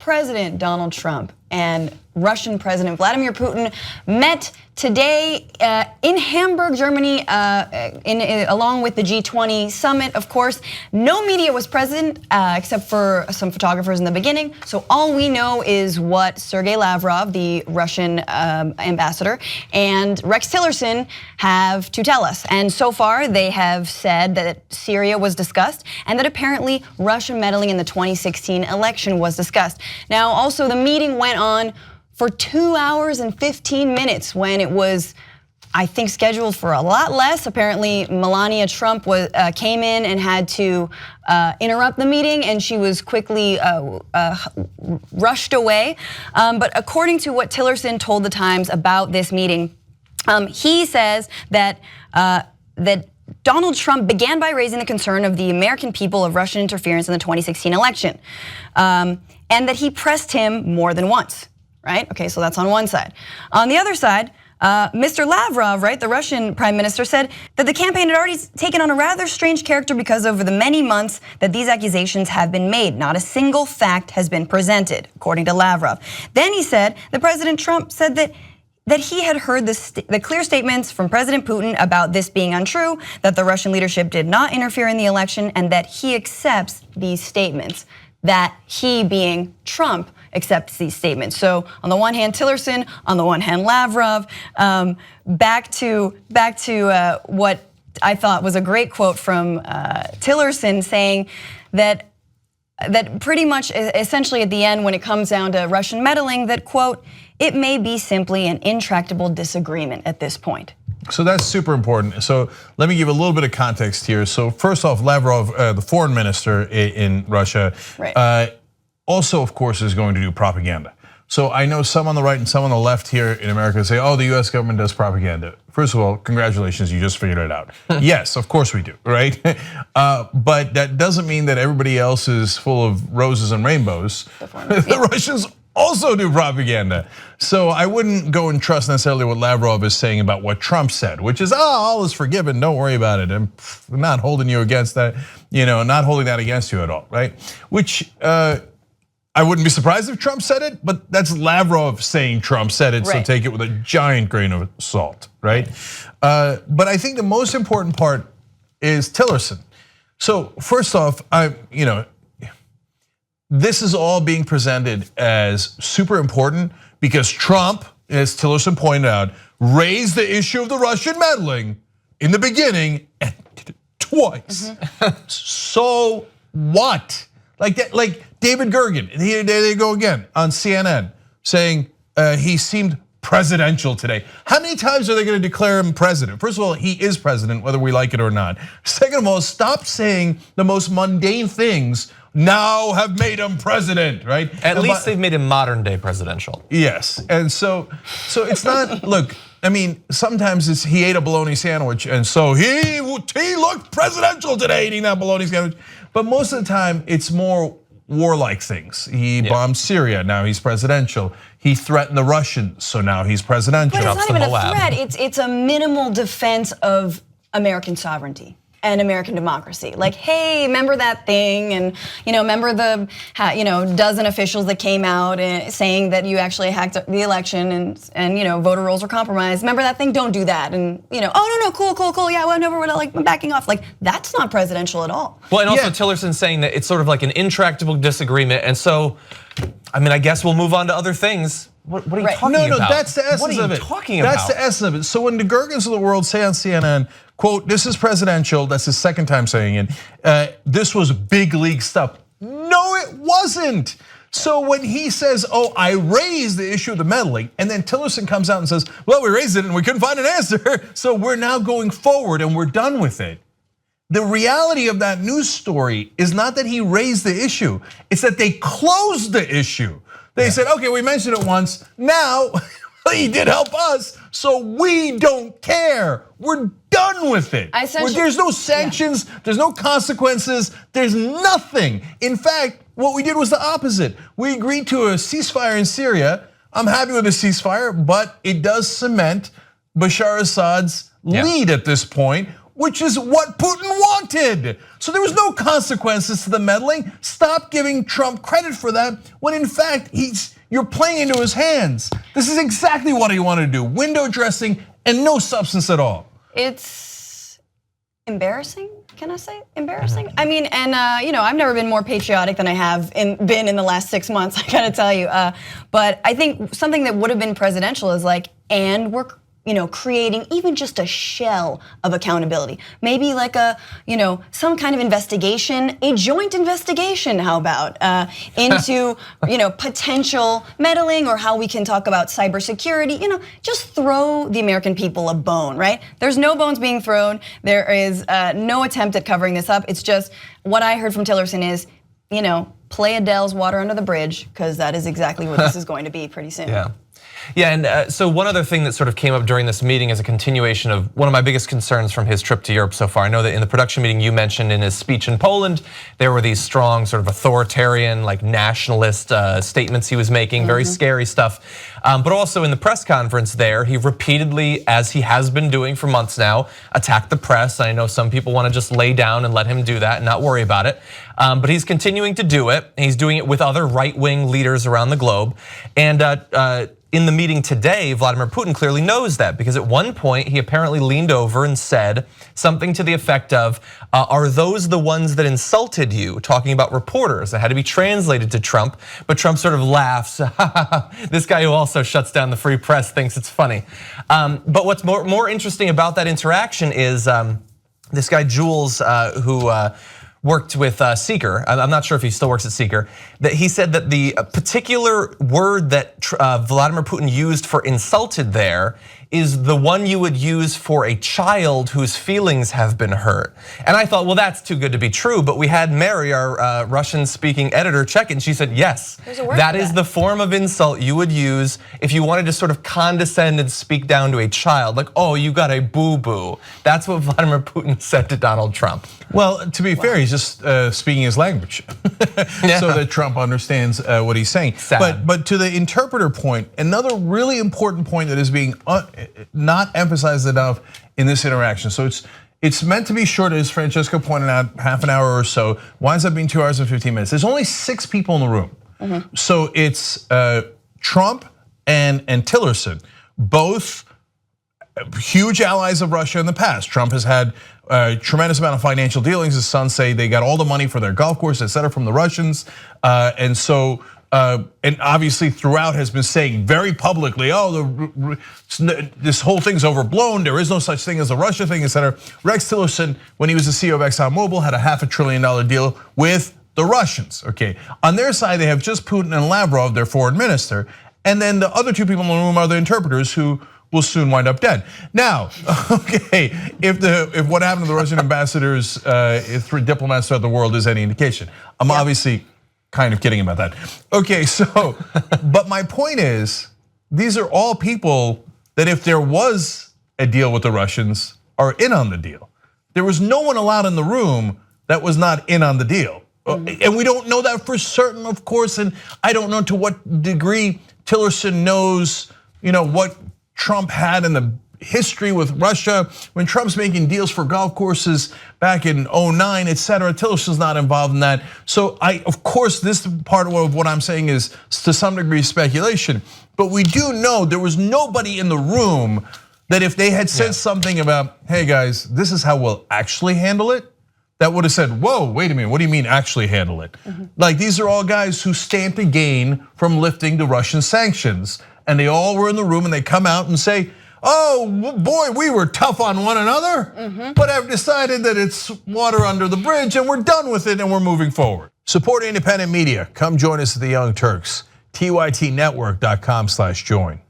President Donald Trump and Russian President Vladimir Putin met today in Hamburg, Germany, along with the G20 summit, of course. No media was present except for some photographers in the beginning. So all we know is what Sergei Lavrov, the Russian ambassador, and Rex Tillerson have to tell us. And so far, they have said that Syria was discussed and that apparently Russian meddling in the 2016 election was discussed. Now, also, the meeting went on for 2 hours and 15 minutes when it was, I think, scheduled for a lot less. Apparently, Melania Trump came in and had to interrupt the meeting, and she was quickly rushed away. But according to what Tillerson told the Times about this meeting, he says that Donald Trump began by raising the concern of the American people of Russian interference in the 2016 election, and that he pressed him more than once. Right? Okay, so that's on one side. On the other side, Mr. Lavrov, right, the Russian prime minister, said that the campaign had already taken on a rather strange character because over the many months that these accusations have been made, not a single fact has been presented, according to Lavrov. Then he said that President Trump said that he had heard the clear statements from President Putin about this being untrue, that the Russian leadership did not interfere in the election, and that he accepts these statements, that he, being Trump, accepts these statements. So on the one hand, Tillerson, on the one hand, Lavrov. Back to what I thought was a great quote from Tillerson, saying that pretty much essentially at the end, when it comes down to Russian meddling, that, quote, it may be simply an intractable disagreement at this point. So that's super important. So let me give a little bit of context here. So first off, Lavrov, the foreign minister in Russia, right, also, of course, is going to do propaganda. So I know some on the right and some on the left here in America say, oh, the US government does propaganda. First of all, congratulations, you just figured it out. Yes, of course we do, right? But that doesn't mean that everybody else is full of roses and rainbows. The Russians also do propaganda. So I wouldn't go and trust necessarily what Lavrov is saying about what Trump said, which is, all is forgiven, don't worry about it. I'm not holding you against that, not holding that against you at all, right? Which, I wouldn't be surprised if Trump said it, but that's Lavrov saying Trump said it, so take it with a giant grain of salt, right? But I think the most important part is Tillerson. So first off, this is all being presented as super important because Trump, as Tillerson pointed out, raised the issue of the Russian meddling in the beginning and did it twice. So what? Like David Gergen, there they go again on CNN, saying he seemed presidential today. How many times are they going to declare him president? First of all, he is president, whether we like it or not. Second of all, stop saying the most mundane things now have made him president, right? At least they've made him modern day presidential. Yes, and so it's not, look, I mean, sometimes it's he ate a bologna sandwich and so he looked presidential today eating that bologna sandwich. But most of the time, it's more warlike things. He bombed Syria, now he's presidential. He threatened the Russians, so now he's presidential. But it's not even a threat, it's a minimal defense of American sovereignty and American democracy. Like, hey, remember that thing? And remember the dozen officials that came out saying that you actually hacked the election and voter rolls were compromised. Remember that thing? Don't do that. And oh no, cool. Yeah, whatever. We're like backing off. Like that's not presidential at all. Well, and also Tillerson saying that it's sort of like an intractable disagreement, and so, I mean, I guess we'll move on to other things. What are you talking about? No, that's the essence of it. What are you talking about? That's the essence of it. So when the Gergens of the world say on CNN, quote, this is presidential, that's his second time saying it, this was big league stuff. No, it wasn't. So when he says, oh, I raised the issue of the meddling, and then Tillerson comes out and says, well, we raised it and we couldn't find an answer, so we're now going forward and we're done with it. The reality of that news story is not that he raised the issue, it's that they closed the issue. They said, okay, we mentioned it once, now he did help us, so we don't care. We're done with it. There's no sanctions, there's no consequences, there's nothing. In fact, what we did was the opposite. We agreed to a ceasefire in Syria. I'm happy with the ceasefire, but it does cement Bashar Assad's lead at this point, which is what Putin wanted. So there was no consequences to the meddling. Stop giving Trump credit for that when in fact you're playing into his hands. This is exactly what he wanted to do, window dressing and no substance at all. It's embarrassing. Can I say embarrassing? I mean, and I've never been more patriotic than I have been in the last 6 months, I gotta tell you. But I think something that would have been presidential is like, and we're creating even just a shell of accountability. Maybe like some kind of investigation, a joint investigation, how about, into, potential meddling or how we can talk about cybersecurity, just throw the American people a bone, right? There's no bones being thrown. There is no attempt at covering this up. It's just what I heard from Tillerson is, play Adele's Water Under the Bridge, because that is exactly what this is going to be pretty soon. Yeah, and so one other thing that sort of came up during this meeting is a continuation of one of my biggest concerns from his trip to Europe so far. I know that in the production meeting you mentioned in his speech in Poland, there were these strong sort of authoritarian, like nationalist statements he was making, very scary stuff. But also in the press conference there, he repeatedly, as he has been doing for months now, attacked the press. I know some people want to just lay down and let him do that and not worry about it. But he's continuing to do it. He's doing it with other right-wing leaders around the globe. And in the meeting today, Vladimir Putin clearly knows that, because at one point he apparently leaned over and said something to the effect of, are those the ones that insulted you? Talking about reporters. That had to be translated to Trump, but Trump sort of laughs. This guy who also shuts down the free press thinks it's funny. But what's more interesting about that interaction is this guy Jules, who worked with Seeker, I'm not sure if he still works at Seeker, that he said that the particular word that Vladimir Putin used for insulted there is the one you would use for a child whose feelings have been hurt. And I thought, well, that's too good to be true, but we had Mary, our Russian-speaking editor, check it, and she said, yes, that is the form of insult you would use if you wanted to sort of condescend and speak down to a child, like, oh, you got a boo-boo. That's what Vladimir Putin said to Donald Trump. Well, to be fair, he's just speaking his language so that Trump understands what he's saying. But to the interpreter point, another really important point that is being not emphasized enough in this interaction. So it's meant to be short, as Francesca pointed out, half an hour or so, winds up being 2 hours and 15 minutes. There's only 6 people in the room. So it's Trump and Tillerson, both huge allies of Russia in the past. Trump has had a tremendous amount of financial dealings. His sons say they got all the money for their golf course, et cetera, from the Russians. And so, and obviously throughout has been saying very publicly, oh, this whole thing's overblown. There is no such thing as a Russia thing, et cetera. Rex Tillerson, when he was the CEO of ExxonMobil, had a $500 billion deal with the Russians, okay? On their side, they have just Putin and Lavrov, their foreign minister. And then the other 2 people in the room are the interpreters who will soon wind up dead. Now, okay, if what happened to the Russian ambassadors, if diplomats throughout the world is any indication, I'm obviously kind of kidding about that. Okay, so, but my point is, these are all people that if there was a deal with the Russians are in on the deal. There was no one allowed in the room that was not in on the deal. And we don't know that for certain, of course, and I don't know to what degree Tillerson knows, what Trump had in the history with Russia. When Trump's making deals for golf courses back in 2009, et cetera, Tillerson's not involved in that. So of course, this part of what I'm saying is to some degree speculation, but we do know there was nobody in the room that if they had said something about, hey guys, this is how we'll actually handle it, that would have said, whoa, wait a minute, what do you mean actually handle it? Like these are all guys who stand to gain from lifting the Russian sanctions. And they all were in the room and they come out and say, oh boy, we were tough on one another, but I've decided that it's water under the bridge and we're done with it and we're moving forward. Support independent media. Come join us at the Young Turks, tytnetwork.com/join.